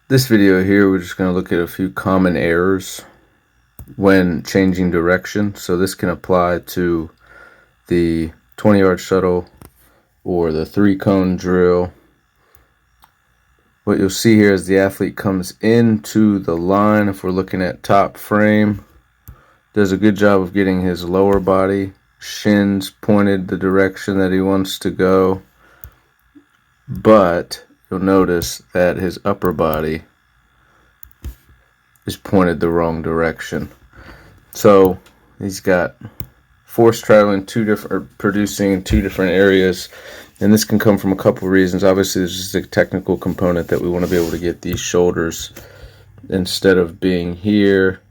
This video here, we're just going to look at a few common errors when changing direction. So this can apply to the 20-yard shuttle or the 3-cone drill. What you'll see here is the athlete comes into the line. If we're looking at top frame, does a good job of getting his lower body, shins pointed the direction that he wants to go, but you'll notice that his upper body is pointed the wrong direction. So he's got force traveling producing in two different areas, and this can come from a couple of reasons. Obviously, there's just a technical component that we want to be able to get these shoulders, instead of being here,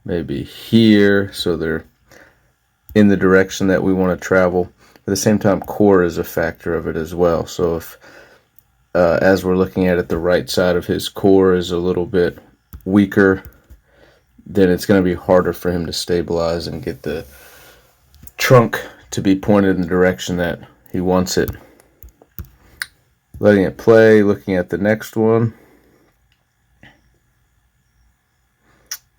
maybe here, so they're in the direction that we want to travel. At the same time, core is a factor of it as well. So if as we're looking at it, the right side of his core is a little bit weaker, then it's going to be harder for him to stabilize and get the trunk to be pointed in the direction that he wants it. Letting it play, looking at the next one.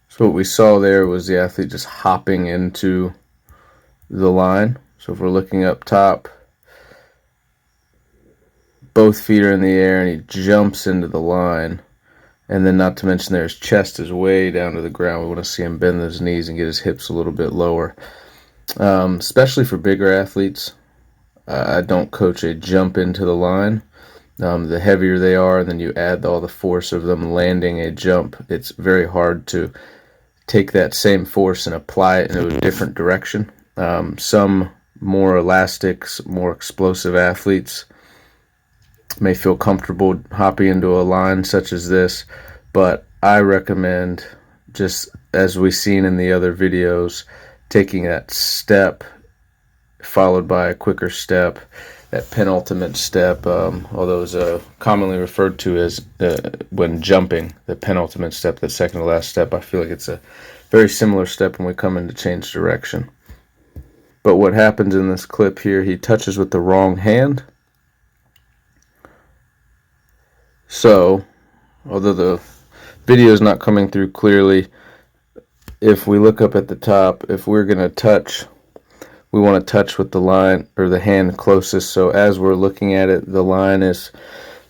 So what we saw there was the athlete just hopping into the line. So if we're looking up top, both feet are in the air and he jumps into the line. And then, not to mention, his chest is way down to the ground. We want to see him bend his knees and get his hips a little bit lower. Especially for bigger athletes, I don't coach a jump into the line. The heavier they are, and then you add all the force of them landing a jump, it's very hard to take that same force and apply it in a different direction. Some more elastic, more explosive athletes may feel comfortable hopping into a line such as this, but I recommend, just as we've seen in the other videos, taking that step followed by a quicker step, that penultimate step, although it's commonly referred to as when jumping, the penultimate step, the second to last step. I feel like it's a very similar step when we come in to change direction. But what happens in this clip here, he touches with the wrong hand. So, although the video is not coming through clearly, if we look up at the top, if we're going to touch, we want to touch with the line or the hand closest. So as we're looking at it, the line is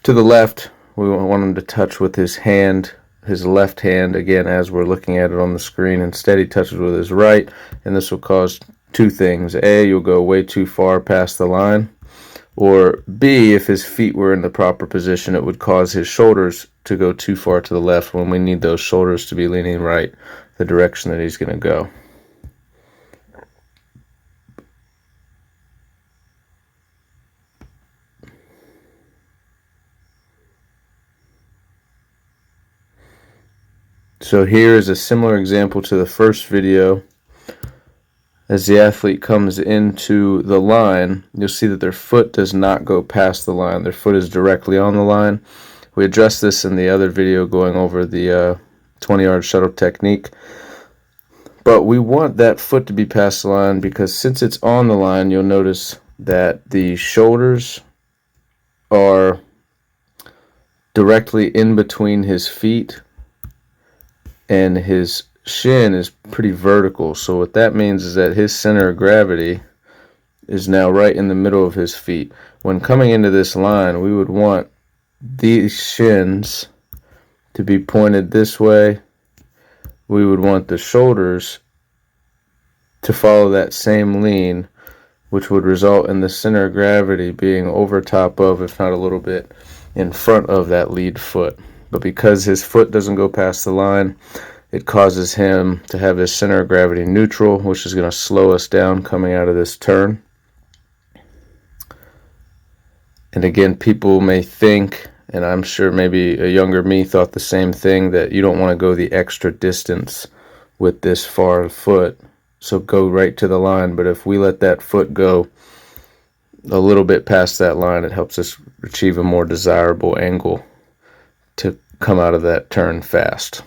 to the left. We want him to touch with his hand, his left hand, again, as we're looking at it on the screen. Instead, he touches with his right, and this will cause two things. A, you'll go way too far past the line. Or B, if his feet were in the proper position, it would cause his shoulders to go too far to the left when we need those shoulders to be leaning right, the direction that he's going to go. So here is a similar example to the first video. As the athlete comes into the line, you'll see that their foot does not go past the line. Their foot is directly on the line. We addressed this in the other video going over the 20-yard shuttle technique. But we want that foot to be past the line because since it's on the line, you'll notice that the shoulders are directly in between his feet, and his shin is pretty vertical. So what that means is that his center of gravity is now right in the middle of his feet. When coming into this line, we would want these shins to be pointed this way. We would want the shoulders to follow that same lean, which would result in the center of gravity being over top of, if not a little bit in front of, that lead foot. But because his foot doesn't go past the line, it causes him to have his center of gravity neutral, which is going to slow us down coming out of this turn. And again, people may think, and I'm sure maybe a younger me thought the same thing, that you don't want to go the extra distance with this far foot, so go right to the line. But if we let that foot go a little bit past that line, it helps us achieve a more desirable angle to come out of that turn fast.